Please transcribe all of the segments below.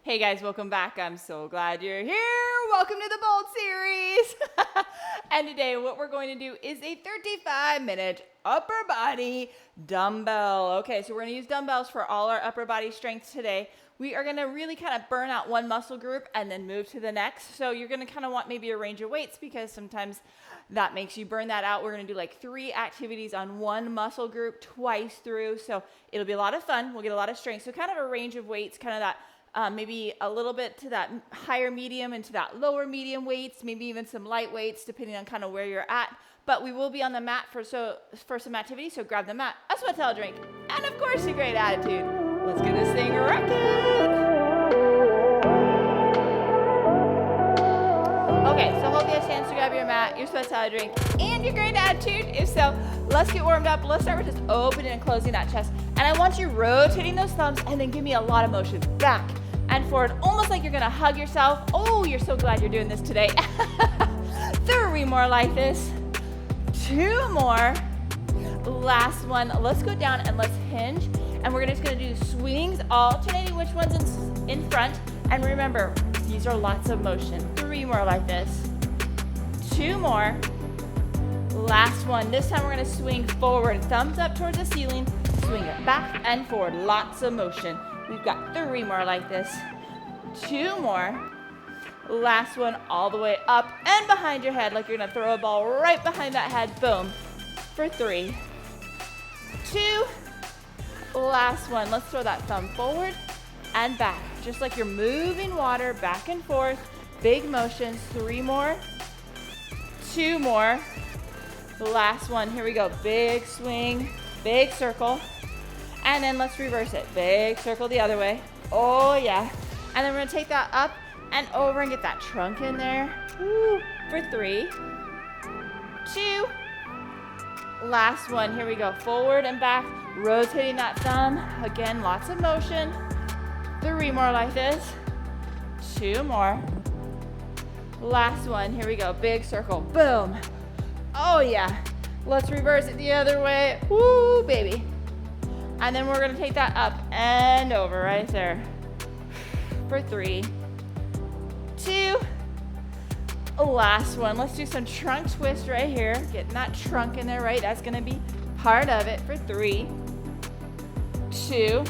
Hey guys, welcome back. I'm so glad you're here. Welcome to the Bold series. And today what we're going to do is a 35-minute upper body dumbbell. Okay, so we're going to use dumbbells for all our upper body strength today. We are going to really kind of burn out one muscle group and then move to the next. So you're going to kind of want maybe a range of weights because sometimes that makes you burn that out. We're going to do like 3 activities on one muscle group twice through. So it'll be a lot of fun. We'll get a lot of strength. So kind of a range of weights, kind of that maybe a little bit to that higher medium and to that lower medium weights, maybe even some light weights depending on kind of where you're at. But we will be on the mat for some activity, so grab the mat, a sweat drink, and of course a great attitude. Let's get this thing rocking. Okay, so hope you have a chance to grab your mat, your sweat salad drink, and your great attitude. If so, let's get warmed up. Let's start with just opening and closing that chest. And I want you rotating those thumbs and then give me a lot of motion back and forward, almost like you're gonna hug yourself. Oh, you're so glad you're doing this today. 3 more like this. 2 more. Last one. Let's go down and let's hinge. And we're just gonna do swings, alternating which one's in front. And remember, these are lots of motion. 3 more like this. 2 more. Last one. This time we're gonna swing forward, thumbs up towards the ceiling, swing it back and forward, lots of motion. We've got 3 more like this. 2 more. Last one, all the way up and behind your head, like you're gonna throw a ball right behind that head, boom, for 3. 2. Last one, let's throw that thumb forward and back, just like you're moving water back and forth, big motions. 3 more. 2 more. Last one, here we go, big swing, big circle, and then let's reverse it, big circle the other way, oh yeah, and then we're gonna take that up and over and get that trunk in there. Woo. For 3, 2, last one, here we go, forward and back, rotating that thumb, again, lots of motion. 3 more like this, 2 more, last one, here we go, big circle, boom. Oh yeah, let's reverse it the other way. Woo, baby. And then we're gonna take that up and over right there. For 3, 2, last one. Let's do some trunk twist right here. Getting that trunk in there, right? That's gonna be part of it. For 3, 2,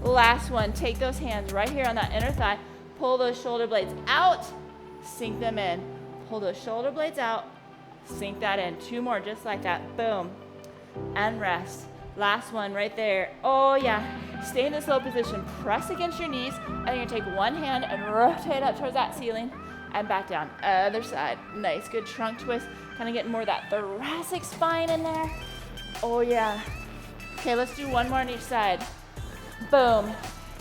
last one. Take those hands right here on that inner thigh. Pull those shoulder blades out, sink them in. Pull those shoulder blades out, sink that in. 2 more just like that. Boom. And rest. Last one right there. Oh yeah. Stay in this low position. Press against your knees. And you're going to take one hand and rotate up towards that ceiling and back down. Other side. Nice. Good trunk twist. Kind of getting more of that thoracic spine in there. Oh yeah. Okay, let's do 1 more on each side. Boom.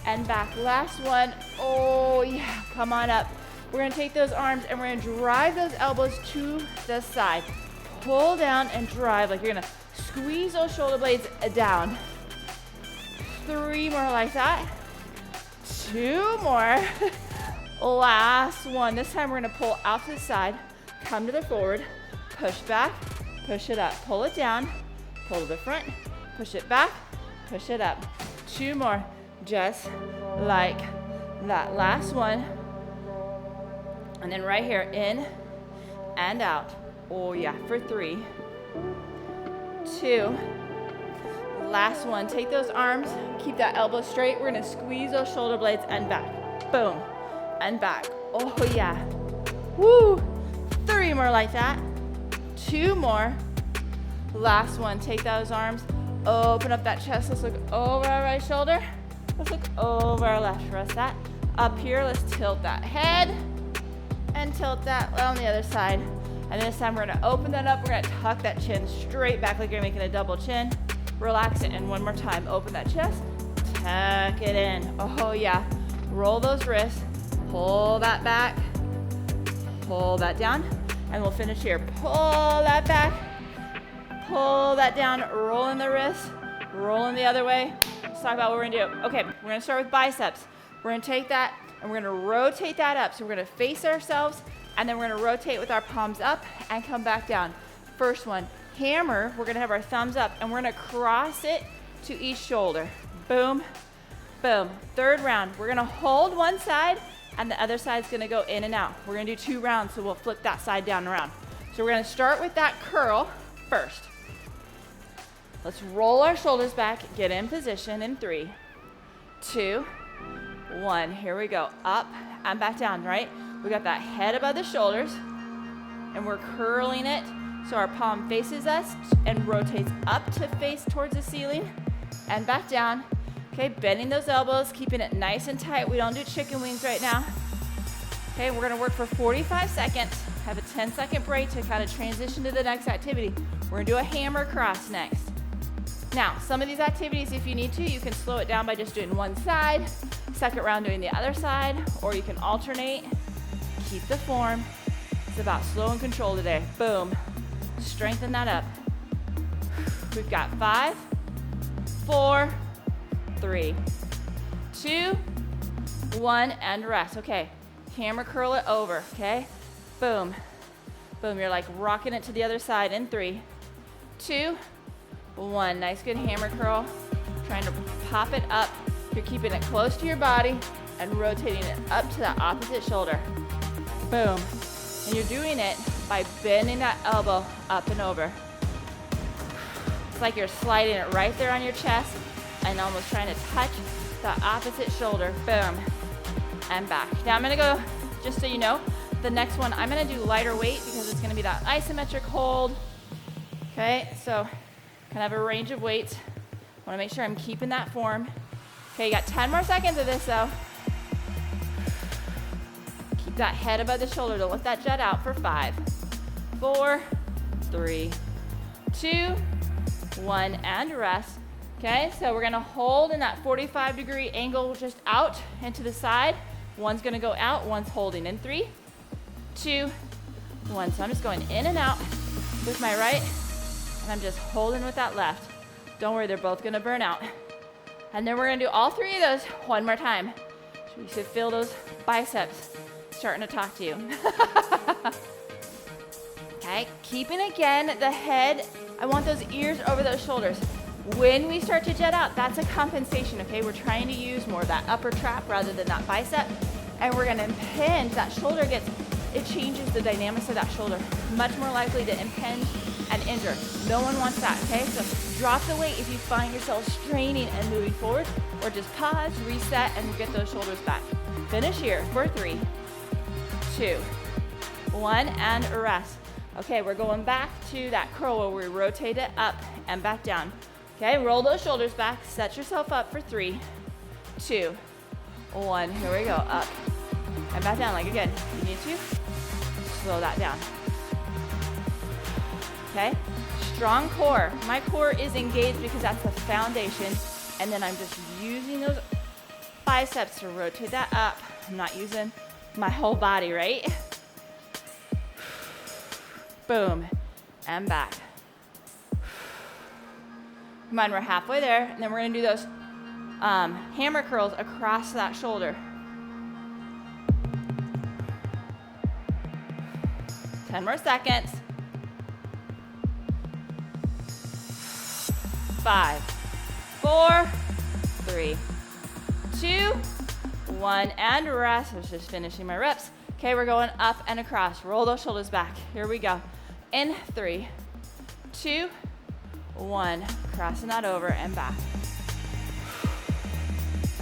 And back. Last one. Oh yeah. Come on up. We're going to take those arms and we're going to drive those elbows to the side. Pull down and drive like you're going to squeeze those shoulder blades down. 3 more like that. 2 more. Last one. This time we're going to pull out to the side, come to the forward, push back, push it up, pull it down, pull to the front, push it back, push it up. 2 more. Just like that. Last one. And then right here, in and out. Oh yeah, for 3, 2, last one. Take those arms, keep that elbow straight. We're gonna squeeze those shoulder blades and back. Boom, and back. Oh yeah. Woo. 3 more like that. 2 more. Last one. Take those arms, open up that chest. Let's look over our right shoulder. Let's look over our left. Rest that. Up here, let's tilt that head and tilt that on the other side. And this time we're gonna open that up. We're gonna tuck that chin straight back like you're making a double chin. Relax it, and 1 more time. Open that chest, tuck it in. Oh yeah. Roll those wrists, pull that back, pull that down, and we'll finish here. Pull that back, pull that down, roll in the wrist, roll in the other way. Let's talk about what we're gonna do. Okay, we're gonna start with biceps. We're gonna take that and we're gonna rotate that up. So we're gonna face ourselves and then we're gonna rotate with our palms up and come back down. First one, hammer. We're gonna have our thumbs up and we're gonna cross it to each shoulder. Boom, Boom. Third round. We're gonna hold one side and the other side's gonna go in and out. We're gonna do 2 rounds, so we'll flip that side down and around. So we're gonna start with that curl first. Let's roll our shoulders back, get in position in 3, 2, 1. Here we go. Up and back down, right? We got that head above the shoulders and we're curling it so our palm faces us and rotates up to face towards the ceiling and back down. Okay, bending those elbows, keeping it nice and tight. We don't do chicken wings right now. Okay, we're gonna work for 45 seconds. Have a 10-second break to kind of transition to the next activity. We're gonna do a hammer cross next. Now, some of these activities, if you need to, you can slow it down by just doing one side, second round doing the other side, or you can alternate. Keep the form. It's about slow and control today. Boom. Strengthen that up. We've got 5, 4, 3, 2, 1, and rest. Okay, hammer curl it over, okay? Boom. Boom, you're like rocking it to the other side in 3, 2, 1. Nice, good hammer curl. Trying to pop it up. You're keeping it close to your body and rotating it up to the opposite shoulder. Boom. And you're doing it by bending that elbow up and over. It's like you're sliding it right there on your chest and almost trying to touch the opposite shoulder. Boom. And back. Now I'm gonna go, just so you know, the next one, I'm gonna do lighter weight because it's gonna be that isometric hold. Okay, so kind of a range of weights. Wanna make sure I'm keeping that form. Okay, you got 10 more seconds of this though. Keep that head above the shoulder. Don't let that jet out for 5, 4, 3, 2, 1, and rest. Okay, so we're gonna hold in that 45-degree angle just out and to the side. One's gonna go out, one's holding in 3, 2, 1. So I'm just going in and out with my right, and I'm just holding with that left. Don't worry, they're both gonna burn out. And then we're gonna do all 3 of those one more time. You should feel those biceps starting to talk to you. Okay, keeping again the head, I want those ears over those shoulders. When we start to jet out, that's a compensation, okay? We're trying to use more of that upper trap rather than that bicep. And we're gonna impinge, that shoulder gets, it changes the dynamics of that shoulder. Much more likely to impinge and injure. No one wants that, okay? So drop the weight if you find yourself straining and moving forward, or just pause, reset, and get those shoulders back. Finish here for 3, 2, 1, and rest. Okay, we're going back to that curl where we rotate it up and back down. Okay, roll those shoulders back, set yourself up for 3, 2, 1. Here we go, up and back down. Like again, you need to slow that down. Okay, strong core. My core is engaged because that's the foundation, and then I'm just using those biceps to rotate that up. I'm not using my whole body, right? Boom, and back. Come on, we're halfway there, and then we're gonna do those hammer curls across that shoulder. 10 more seconds. 5, 4, 3, 2, 1, and rest. I was just finishing my reps. Okay, we're going up and across. Roll those shoulders back. Here we go. In 3, 2, 1. Crossing that over and back.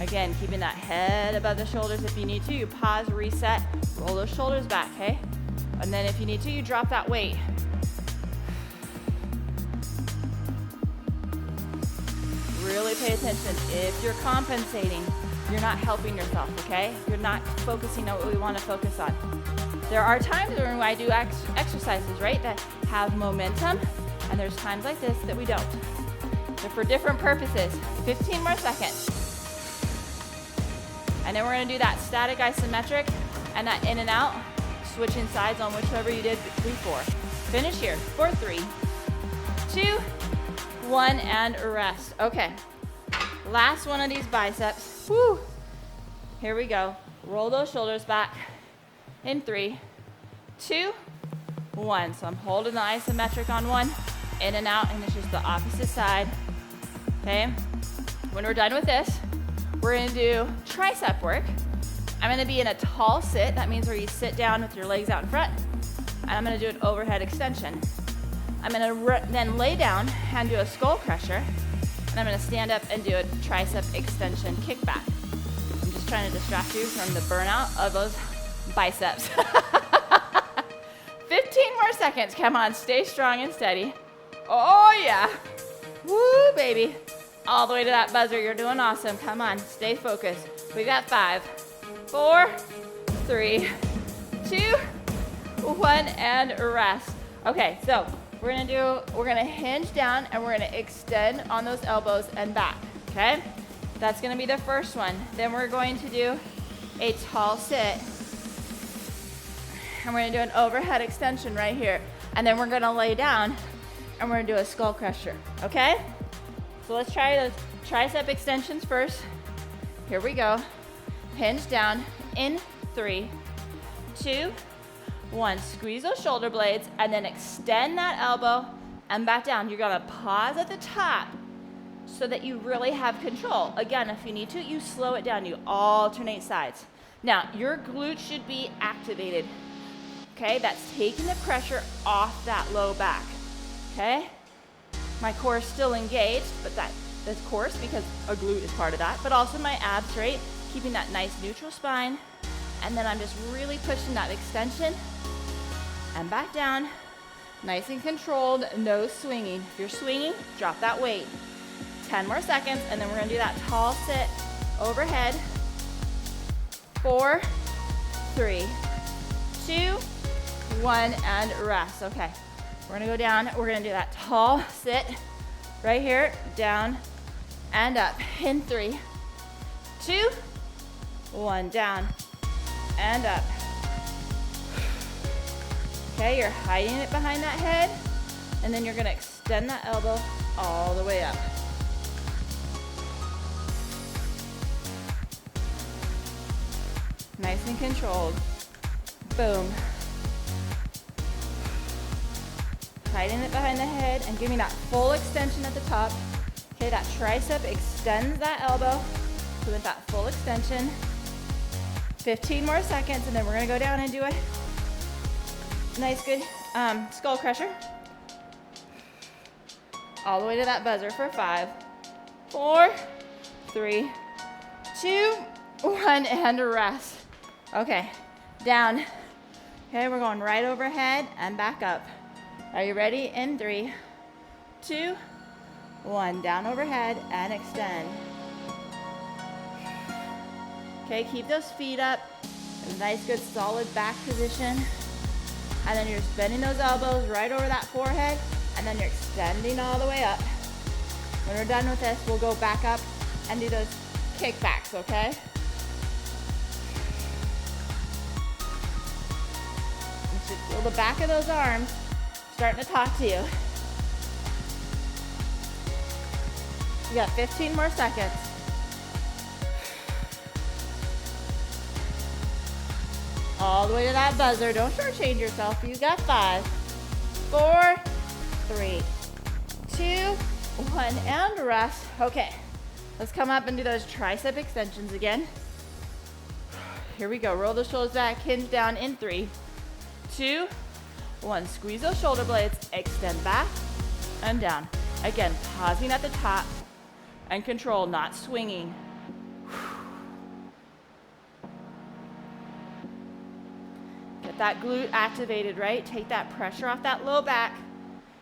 Again, keeping that head above the shoulders. If you need to, you pause, reset, roll those shoulders back, okay? And then if you need to, you drop that weight. Really pay attention. If you're compensating, you're not helping yourself, okay? You're not focusing on what we want to focus on. There are times when I do exercises, right, that have momentum, and there's times like this that we don't. They're for different purposes. 15 more seconds. And then we're gonna do that static isometric and that in and out, switching sides on whichever you did before. Finish here for 3, 2, 1, and rest. Okay, last one of these biceps. Woo. Here we go. Roll those shoulders back in 3, 2, 1. So I'm holding the isometric on one, in and out, and it's just the opposite side. Okay, when we're done with this, we're gonna do tricep work. I'm gonna be in a tall sit. That means where you sit down with your legs out in front. And I'm gonna do an overhead extension. I'm gonna then lay down and do a skull crusher. And I'm gonna stand up and do a tricep extension kickback. I'm just trying to distract you from the burnout of those biceps. 15 more seconds, come on, stay strong and steady. Oh yeah, woo baby. All the way to that buzzer, you're doing awesome. Come on, stay focused. We got 5, 4, 3, 2, 1, and rest. Okay, so we're gonna hinge down and we're gonna extend on those elbows and back, okay? That's gonna be the first one. Then we're going to do a tall sit. And we're gonna do an overhead extension right here. And then we're gonna lay down and we're gonna do a skull crusher, okay? So let's try those tricep extensions first. Here we go. Hinge down in 3, 2, 1. Squeeze those shoulder blades and then extend that elbow and back down. You're gonna pause at the top so that you really have control. Again, if you need to, you slow it down. You alternate sides. Now, your glute should be activated. Okay, that's taking the pressure off that low back. Okay, my core is still engaged, but that's course because a glute is part of that, but also my abs, right? Keeping that nice neutral spine. And then I'm just really pushing that extension and back down. Nice and controlled, no swinging. If you're swinging, drop that weight. 10 more seconds, and then we're gonna do that tall sit overhead. 4, 3, 2, 1, and rest. Okay, we're gonna go down. We're gonna do that tall sit right here, down and up. In 3, 2, 1, down and up. Okay, you're hiding it behind that head, and then you're gonna extend that elbow all the way up. Nice and controlled. Boom. Hiding it behind the head and giving that full extension at the top. Okay, that tricep extends that elbow. So with that full extension, 15 more seconds, and then we're gonna go down and do a nice good skull crusher. All the way to that buzzer for 5, 4, 3, 2, 1, and rest. Okay, down. Okay, we're going right overhead and back up. Are you ready? In 3, 2, 1. Down overhead and extend. Okay, keep those feet up. A nice, good, solid back position. And then you're just bending those elbows right over that forehead, and then you're extending all the way up. When we're done with this, we'll go back up and do those kickbacks, okay? You should feel the back of those arms starting to talk to you. You got 15 more seconds. All the way to that buzzer. Don't shortchange yourself. You got 5, 4, 3, 2, 1, and rest. Okay, let's come up and do those tricep extensions again. Here we go. Roll the shoulders back, hinge down in 3, 2, 1. Squeeze those shoulder blades, extend back and down. Again, pausing at the top and control, not swinging. Get that glute activated, right? Take that pressure off that low back.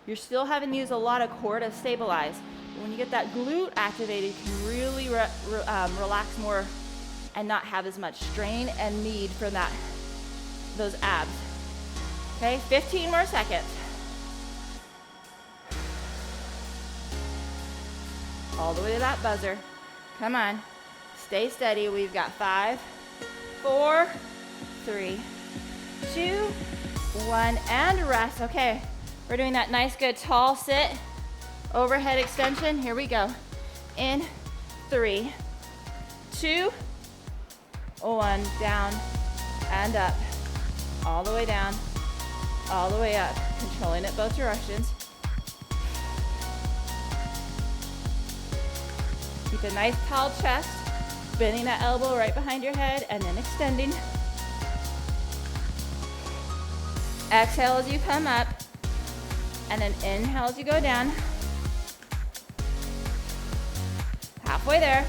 You're still having to use a lot of core to stabilize. But when you get that glute activated, you can really relax more and not have as much strain and need from those abs. Okay, 15 more seconds. All the way to that buzzer. Come on, stay steady. We've got 5, 4, 3, 2, 1, and rest. Okay, we're doing that nice, good, tall sit, overhead extension. Here we go. In 3, 2, 1, down and up. All the way down, all the way up. Controlling it both directions. Keep a nice tall chest. Bending that elbow right behind your head and then extending. Exhale as you come up, and then inhale as you go down. Halfway there.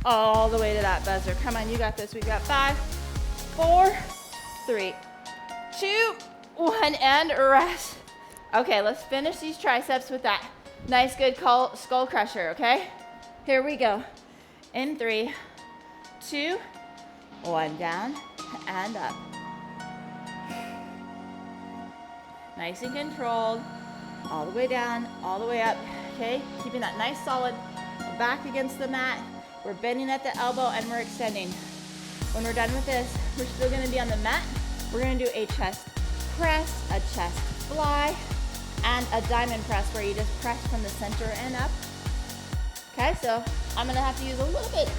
All the way to that buzzer. Come on, you got this. We've got 5, 4, 3, 2, 1, and rest. Okay, let's finish these triceps with that nice, good skull crusher, okay? Here we go. In 3, 2, 1, down and up. Nice and controlled. All the way down, all the way up, okay? Keeping that nice solid back against the mat. We're bending at the elbow and we're extending. When we're done with this, we're still gonna be on the mat. We're gonna do a chest press, a chest fly, and a diamond press where you just press from the center and up. Okay, so I'm gonna have to use a little bit,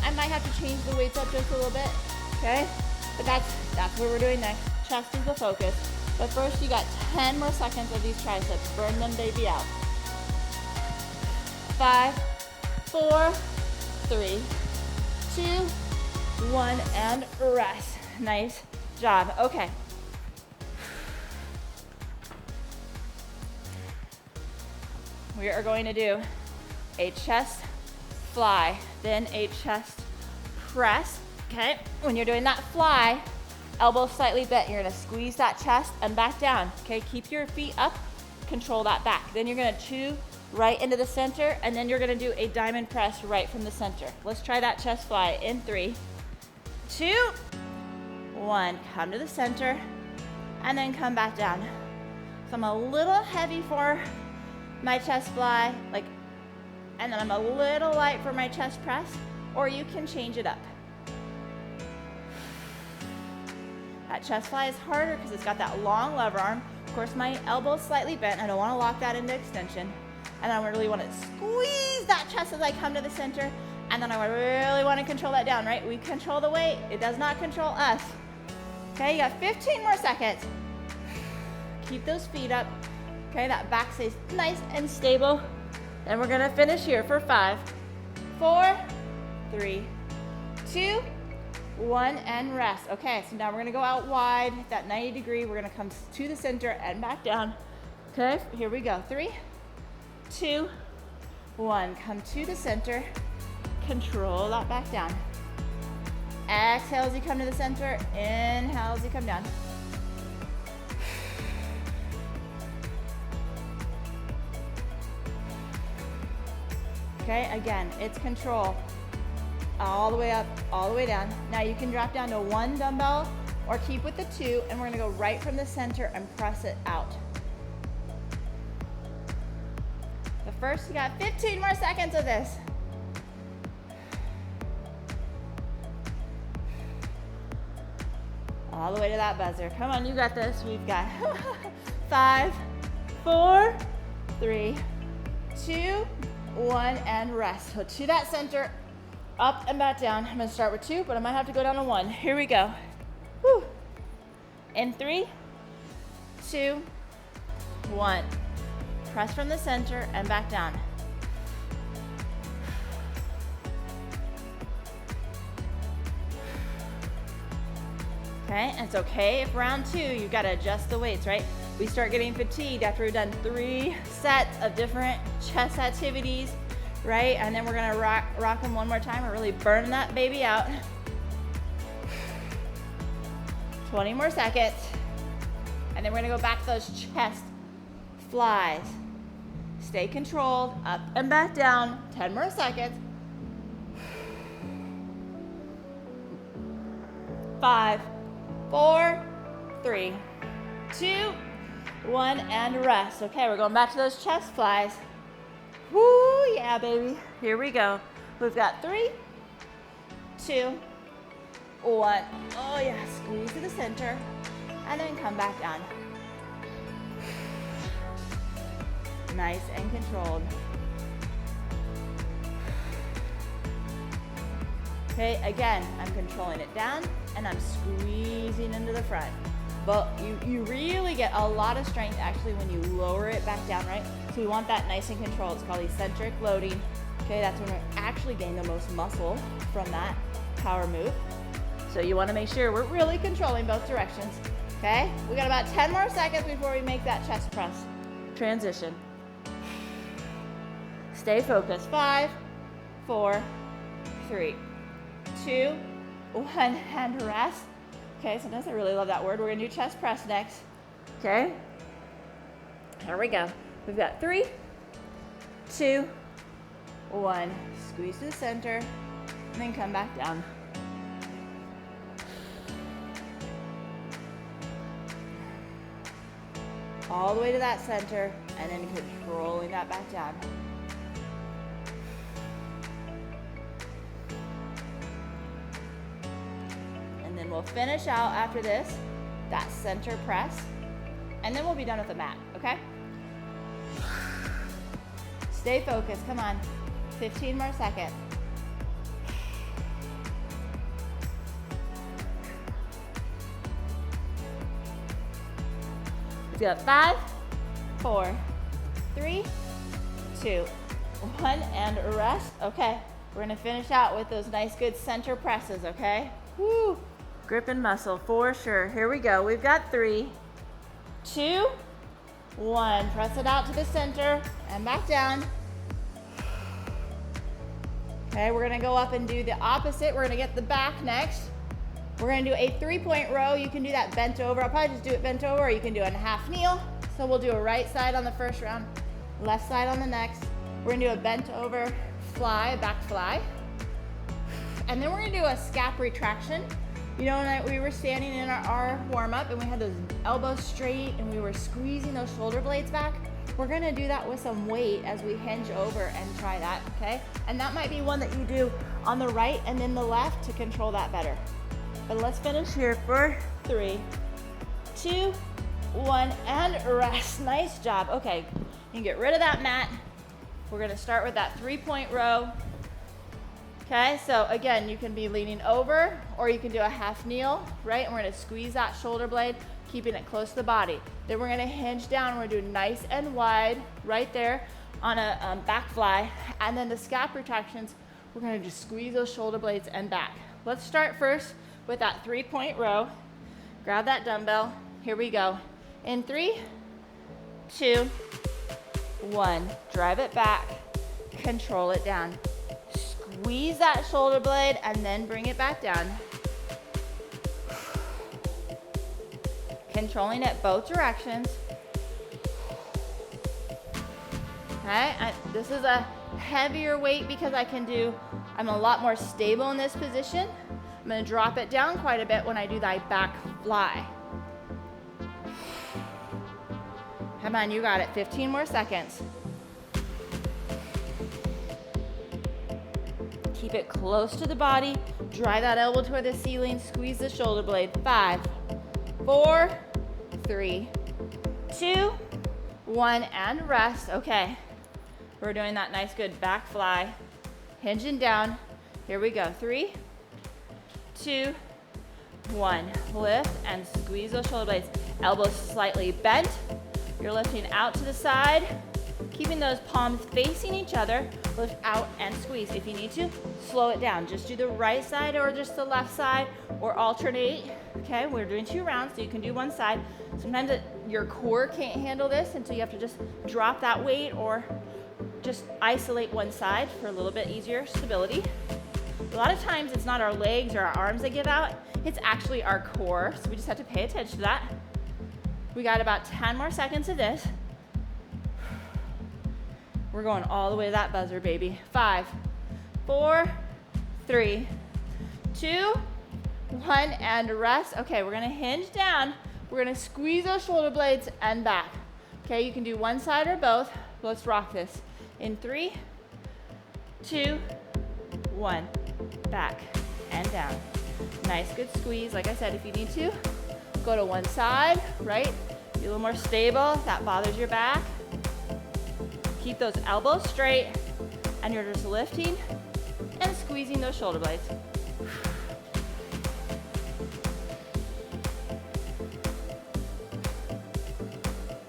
I might have to change the weights up just a little bit, okay? But that's what we're doing next. Chest is the focus. But first you got 10 more seconds of these triceps. Burn them baby out. 5, 4, 3, 2, 1, and rest. Nice job. Okay. We are going to do a chest fly, then a chest press, okay? When you're doing that fly, elbows slightly bent. You're gonna squeeze that chest and back down, okay? Keep your feet up, control that back. Then you're gonna chew right into the center, and then you're gonna do a diamond press right from the center. Let's try that chest fly in 3, 2, 1. Come to the center, and then come back down. So I'm a little heavy for my chest fly, and then I'm a little light for my chest press, or you can change it up. That chest fly is harder because it's got that long lever arm. Of course, my elbow's slightly bent. I don't want to lock that into extension. And I really want to squeeze that chest as I come to the center. And then I really want to control that down, right? We control the weight. It does not control us. Okay, you got 15 more seconds. Keep those feet up. Okay, that back stays nice and stable. And we're gonna finish here for 5, 4, 3, 2, 1, and rest. Okay, so now we're gonna go out wide, that 90 degree. We're gonna come to the center and back down. Okay, here we go. 3, 2, 1. Come to the center. Control that back down. Exhale as you come to the center. Inhale as you come down. Okay, again, it's control. All the way up, all the way down. Now you can drop down to 1 dumbbell or keep with the 2, and we're gonna go right from the center and press it out. But first, you got 15 more seconds of this. All the way to that buzzer. Come on, you got this. We've got 5, 4, 3, 2, 1, and rest. So to that center, up and back down. I'm gonna start with 2, but I might have to go down to 1. Here we go. Whew. In 3, 2, 1. Press from the center and back down. Okay, and it's okay if round 2, you've got to adjust the weights, right? We start getting fatigued after we've done 3 sets of different chest activities, right? And then we're gonna rock them one more time and really burn that baby out. 20 more seconds. And then we're gonna go back to those chest flies. Stay controlled, up and back down. 10 more seconds. 5, 4, 3, 2, 1, and rest. Okay, we're going back to those chest flies. Woo, yeah, baby. Here we go. We've got 3, 2, 1. Oh, yeah, squeeze to the center, and then come back down. Nice and controlled. Okay, again, I'm controlling it down, and I'm squeezing into the front. but you really get a lot of strength actually when you lower it back down, right? So we want that nice and controlled. It's called eccentric loading. Okay, that's when we actually gain the most muscle from that power move. So you want to make sure we're really controlling both directions. Okay, we got about 10 more seconds before we make that chest press transition. Stay focused. 5, 4, 3, 2, 1, and rest. Okay, sometimes I really love that word. We're gonna do chest press next. Okay, here we go. We've got 3, 2, 1. Squeeze to the center, and then come back down. All the way to that center, and then controlling that back down. And then we'll finish out after this, that center press, and then we'll be done with the mat, okay? Stay focused, come on. 15 more seconds. We've got 5, 4, 3, 2, 1, and rest. Okay, we're gonna finish out with those nice good center presses, okay? Woo, grip and muscle for sure. Here we go. We've got 3, 2, 1. Press it out to the center and back down. Okay, we're gonna go up and do the opposite. We're gonna get the back next. We're gonna do a 3-point row. You can do that bent over. I'll probably just do it bent over, or you can do it in a half kneel. So we'll do a right side on the first round, left side on the next. We're gonna do a bent over fly, back fly. And then we're gonna do a scap retraction. You know, when we were standing in our warm up and we had those elbows straight and we were squeezing those shoulder blades back, we're gonna do that with some weight as we hinge over and try that, okay? And that might be one that you do on the right and then the left to control that better. But let's finish here for 3, 2, 1, and rest. Nice job. Okay, you can get rid of that mat. We're gonna start with that 3-point row. Okay, so again, you can be leaning over or you can do a half kneel, right? And we're gonna squeeze that shoulder blade, keeping it close to the body. Then we're gonna hinge down. We're gonna do nice and wide right there on a back fly. And then the scap retractions, we're gonna just squeeze those shoulder blades and back. Let's start first with that 3-point row. Grab that dumbbell. Here we go. In 3, 2, 1. Drive it back. Control it down. Squeeze that shoulder blade and then bring it back down. Controlling it both directions. Okay, this is a heavier weight because I'm a lot more stable in this position. I'm gonna drop it down quite a bit when I do that back fly. Come on, you got it. 15 more seconds. Keep it close to the body. Drive that elbow toward the ceiling. Squeeze the shoulder blade. 5, 4, 3, 2, 1, and rest. Okay, we're doing that nice good back fly. Hinging down. Here we go. 3, 2, 1. Lift and squeeze those shoulder blades. Elbows slightly bent. You're lifting out to the side, keeping those palms facing each other. Lift out and squeeze. If you need to, slow it down. Just do the right side or just the left side, or alternate. Okay, we're doing 2 rounds, so you can do one side. Sometimes your core can't handle this, and so you have to just drop that weight or just isolate one side for a little bit easier stability. A lot of times it's not our legs or our arms that give out, it's actually our core, so we just have to pay attention to that. We got about 10 more seconds of this. We're going all the way to that buzzer, baby. 5, 4, 3, 2, 1, and rest. Okay, we're gonna hinge down. We're gonna squeeze those shoulder blades and back. Okay, you can do one side or both. Let's rock this. In 3, 2, 1, back and down. Nice, good squeeze. Like I said, if you need to, go to one side, right? Be a little more stable if that bothers your back. Keep those elbows straight, and you're just lifting and squeezing those shoulder blades.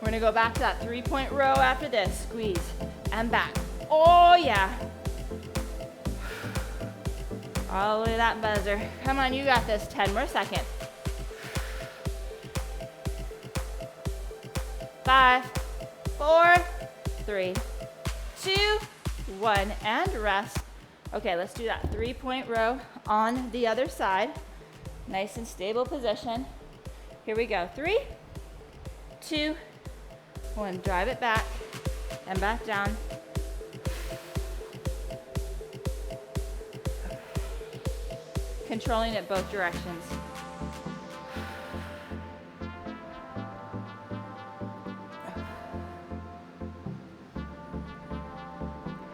We're gonna go back to that 3-point row after this. Squeeze and back. Oh yeah. All the way to that buzzer. Come on, you got this. 10 more seconds. 5, 4, 3, 2, 1, and rest. Okay, let's do that 3-point row on the other side. Nice and stable position. Here we go. 3, 2, 1. Drive it back and back down. Controlling it both directions.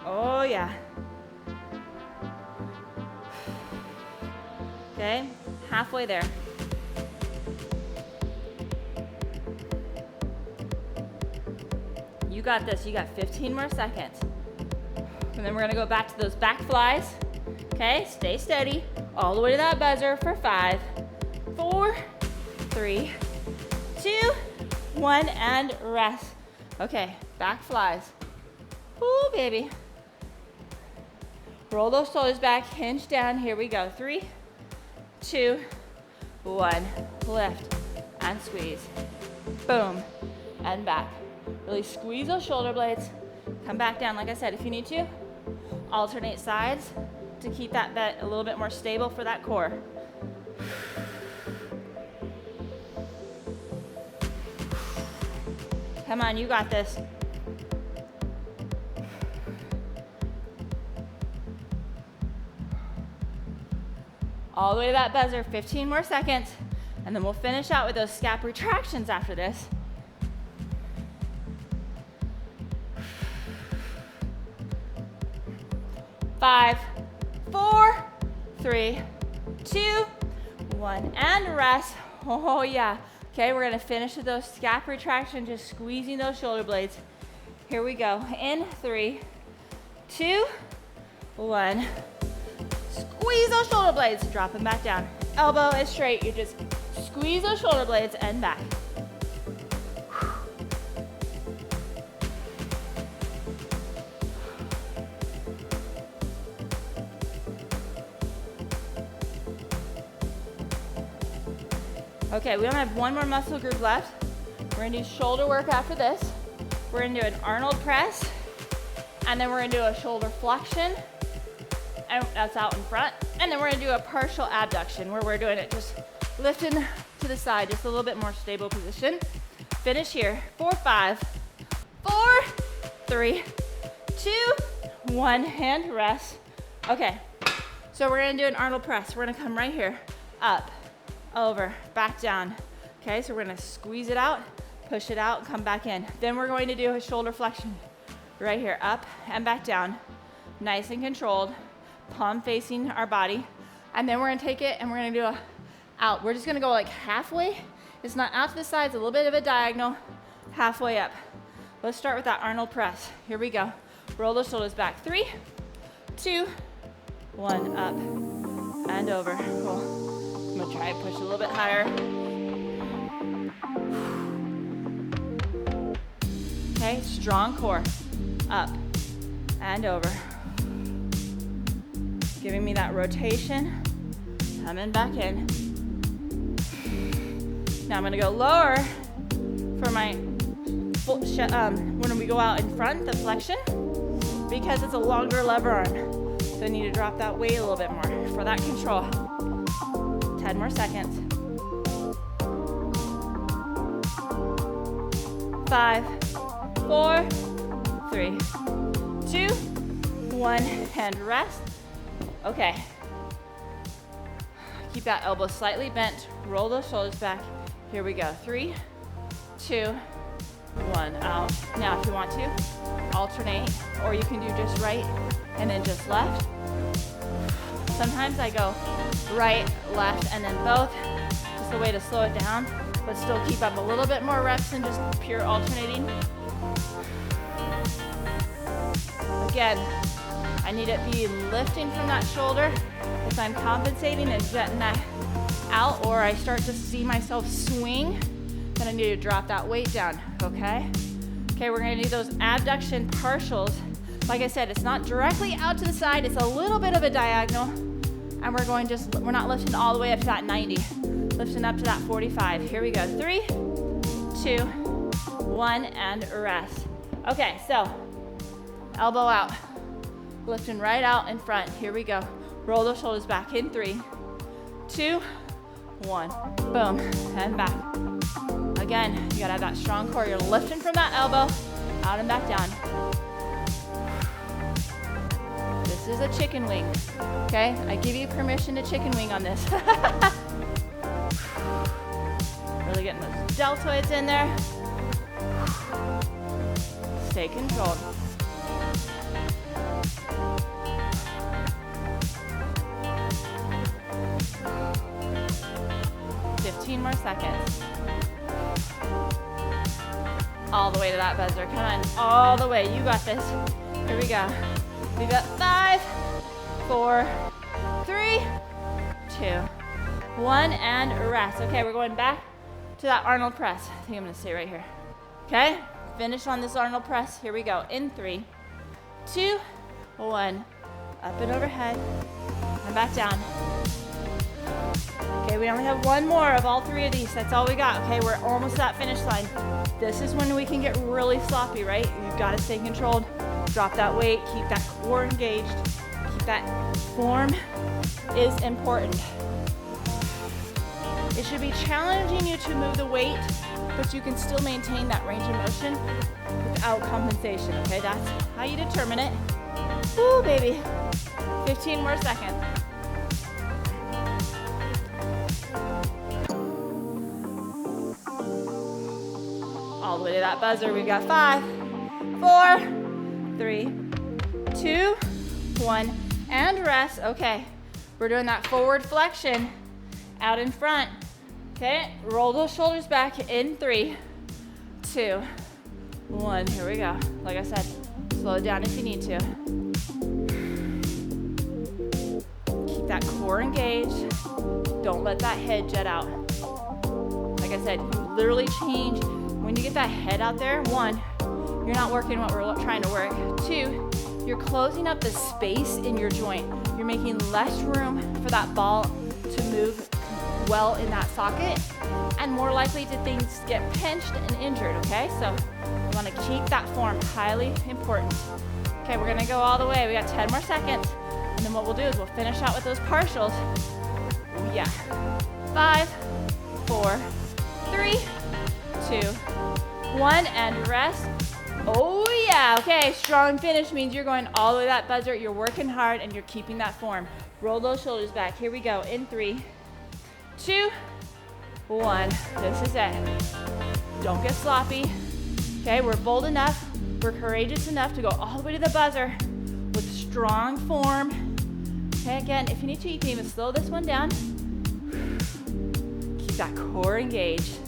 Oh yeah. Okay, halfway there. You got this, you got 15 more seconds. And then we're gonna go back to those back flies. Okay, stay steady. All the way to that buzzer for 5, 4, 3, 2, 1, and rest. Okay, back flies. Ooh, baby. Roll those shoulders back, hinge down. Here we go. 3, 2, 1. Lift and squeeze. Boom, and back. Really squeeze those shoulder blades. Come back down, like I said, if you need to. Alternate sides to keep that bed a little bit more stable for that core. Come on, you got this. All the way to that buzzer, 15 more seconds, and then we'll finish out with those scap retractions after this. 5, 4, 3, 2, 1, and rest. Oh yeah. Okay, we're gonna finish with those scap retraction, just squeezing those shoulder blades. Here we go. In 3, 2, 1. Squeeze those shoulder blades, drop them back down. Elbow is straight, you just squeeze those shoulder blades and back. Okay, we only have one more muscle group left. We're gonna do shoulder work after this. We're gonna do an Arnold press, and then we're gonna do a shoulder flexion, and that's out in front. And then we're gonna do a partial abduction, where we're doing it just lifting to the side, just a little bit more stable position. Finish here. 4, 5, 4, 3, 2, 1, and rest. Okay, so we're gonna do an Arnold press. We're gonna come right here, up, over, back down. Okay, so we're gonna squeeze it out, push it out, come back in. Then we're going to do a shoulder flexion. Right here, up and back down. Nice and controlled, palm facing our body. And then we're gonna take it and we're gonna do a out. We're just gonna go like halfway. It's not out to the sides, a little bit of a diagonal, halfway up. Let's start with that Arnold press. Here we go. Roll those shoulders back. 3, 2, 1, up and over. Cool. I'm gonna try and push a little bit higher. Okay, strong core. Up and over. Giving me that rotation. Coming back in. Now I'm gonna go lower for my when we go out in front, the flexion, because it's a longer lever arm. So I need to drop that weight a little bit more for that control. 10 more seconds. 5, 4, 3, 2, 1, and rest. Okay. Keep that elbow slightly bent. Roll those shoulders back. Here we go. 3, 2, 1. Out. Now, if you want to, alternate, or you can do just right and then just left. Sometimes I go right, left, and then both. Just a way to slow it down, but still keep up a little bit more reps than just pure alternating. Again, I need it be lifting from that shoulder. If I'm compensating and jetting that out, or I start to see myself swing, then I need you to drop that weight down, okay? Okay, we're gonna do those abduction partials. Like I said, it's not directly out to the side, it's a little bit of a diagonal, and we're not lifting all the way up to that 90, lifting up to that 45. Here we go, 3, 2, 1, and rest. Okay, so elbow out, lifting right out in front. Here we go. Roll those shoulders back in 3, 2, 1. Boom, and back. Again, you gotta have that strong core. You're lifting from that elbow, out and back down. This is a chicken wing, okay? I give you permission to chicken wing on this. Really getting those deltoids in there. Stay controlled. More seconds. All the way to that buzzer. Come on, all the way. You got this. Here we go. We got 5, 4, 3, 2, 1, and rest. Okay, we're going back to that Arnold press. I think I'm gonna stay right here. Okay, finish on this Arnold press. Here we go. In 3, 2, 1. Up and overhead, and back down. Okay, we only have one more of all 3 of these. That's all we got. Okay, we're almost at that finish line. This is when we can get really sloppy, right? You've got to stay controlled. Drop that weight, keep that core engaged, keep that form is important. It should be challenging you to move the weight, but you can still maintain that range of motion without compensation, okay? That's how you determine it. Ooh, baby. 15 more seconds. All the way to that buzzer. We've got 5, 4, 3, 2, 1, and rest. Okay, we're doing that forward flexion out in front. Okay, roll those shoulders back in 3, 2, 1. Here we go. Like I said, slow it down if you need to. Keep that core engaged. Don't let that head jet out. Like I said, you literally change. When you get that head out there, 1, you're not working what we're trying to work. 2, you're closing up the space in your joint. You're making less room for that ball to move well in that socket, and more likely to things get pinched and injured, okay? So you wanna keep that form, highly important. Okay, we're gonna go all the way. We got 10 more seconds, and then what we'll do is we'll finish out with those partials. Ooh, yeah. 5, 4, 3, 2, 1, and rest. Oh yeah, okay, strong finish means you're going all the way to that buzzer, you're working hard, and you're keeping that form. Roll those shoulders back. Here we go, in 3, 2, 1. This is it. Don't get sloppy. Okay, we're bold enough, we're courageous enough to go all the way to the buzzer with strong form. Okay, again, if you need to, you can even slow this one down. Keep that core engaged.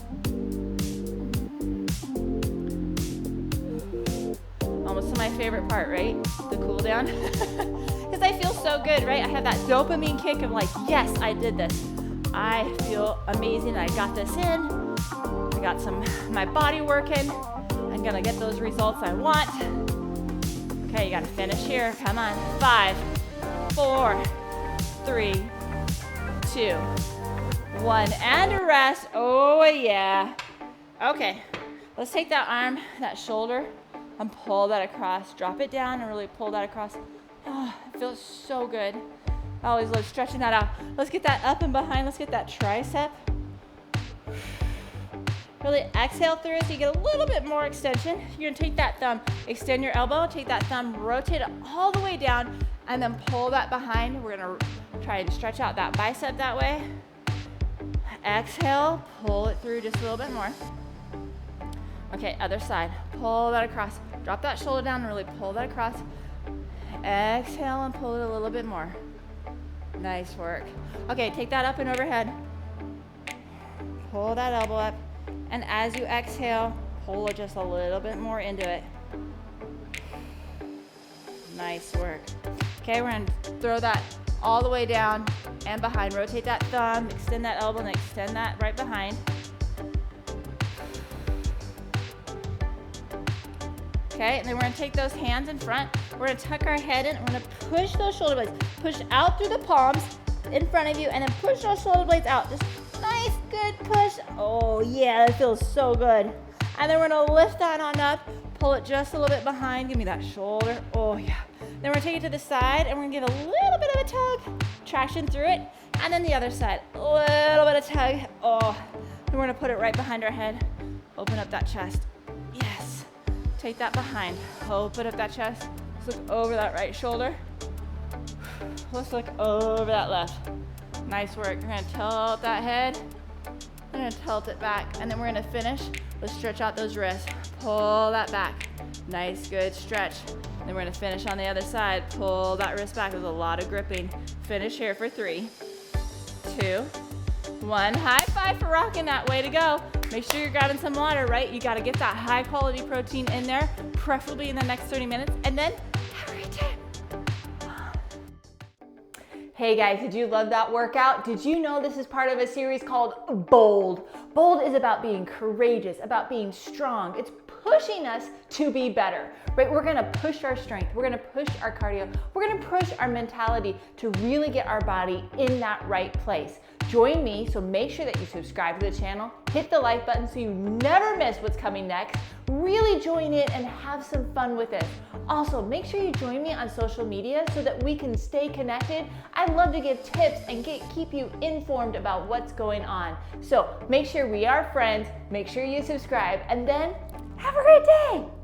Almost to my favorite part, right? The cool down. Because I feel so good, right? I have that dopamine kick of like, yes, I did this. I feel amazing. I got this in. I got my body working. I'm gonna get those results I want. Okay, you gotta finish here. Come on. 5, 4, 3, 2, 1, and rest. Oh yeah. Okay, let's take that arm, that shoulder, and pull that across. Drop it down and really pull that across. Oh, it feels so good. I always love stretching that out. Let's get that up and behind. Let's get that tricep. Really exhale through so you get a little bit more extension. You're gonna take that thumb, extend your elbow, take that thumb, rotate it all the way down, and then pull that behind. We're gonna try and stretch out that bicep that way. Exhale, pull it through just a little bit more. Okay, other side. Pull that across. Drop that shoulder down and really pull that across. Exhale and pull it a little bit more. Nice work. Okay, take that up and overhead. Pull that elbow up. And as you exhale, pull it just a little bit more into it. Nice work. Okay, we're gonna throw that all the way down and behind. Rotate that thumb, extend that elbow, and extend that right behind. Okay, and then we're gonna take those hands in front. We're gonna tuck our head in. We're gonna push those shoulder blades. Push out through the palms in front of you, and then push those shoulder blades out. Just nice, good push. Oh yeah, that feels so good. And then we're gonna lift that on up, pull it just a little bit behind. Give me that shoulder. Oh yeah. Then we're gonna take it to the side, and we're gonna give a little bit of a tug, traction through it, and then the other side, a little bit of tug. Oh, and we're gonna put it right behind our head. Open up that chest. Yes. Take that behind. Open up that chest. Let's look over that right shoulder. Let's look over that left. Nice work. We're gonna tilt that head. We're gonna tilt it back, and then we're gonna finish. Let's stretch out those wrists. Pull that back. Nice, good stretch. Then we're gonna finish on the other side. Pull that wrist back. There's a lot of gripping. Finish here for 3, 2, 1. High five for rocking that. Way to go. Make sure you're grabbing some water, right? You gotta get that high quality protein in there, preferably in the next 30 minutes, and then have a great day. Hey guys, did you love that workout? Did you know this is part of a series called Bold? Bold is about being courageous, about being strong. It's pushing us to be better, right? We're gonna push our strength, we're gonna push our cardio, we're gonna push our mentality to really get our body in that right place. Join me, so make sure that you subscribe to the channel, hit the like button so you never miss what's coming next. Really join in and have some fun with it. Also, make sure you join me on social media so that we can stay connected. I'd love to give tips and keep you informed about what's going on. So make sure we are friends, make sure you subscribe, and then have a great day.